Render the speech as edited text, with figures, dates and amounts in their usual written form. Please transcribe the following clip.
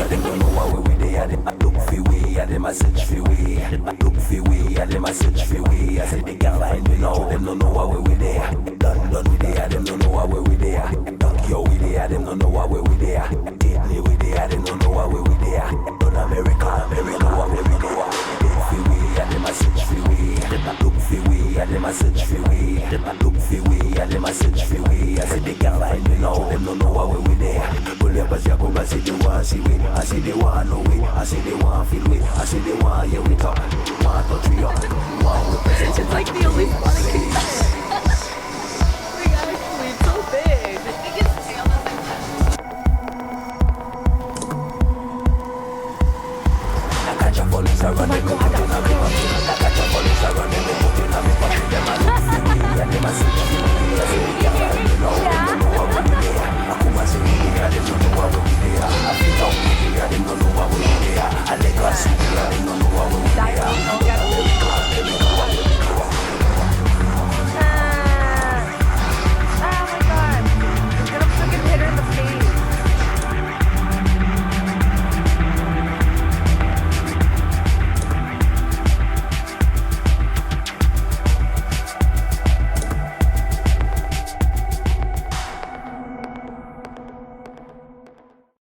them don't know how we there. Them a look for we, them a search for we. Them a look for we, them a search for we. I say they can't find me now. Them don't know how we there. London we there. Them don't know how we there. Tokyo we there. Them don't know how we there. Sydney we there. Them don't know how we there. Down America, America, how we there. Look for we, them a search for we. Them a look for we, them a search for we. Them a look for we, them a search for we. I say they can't find me now. Them don't know how we there. I see they want see we, I see they want know we, I see they want feel we, I see they want hear we talk, want touch we up, want we present. It's like the only spot I can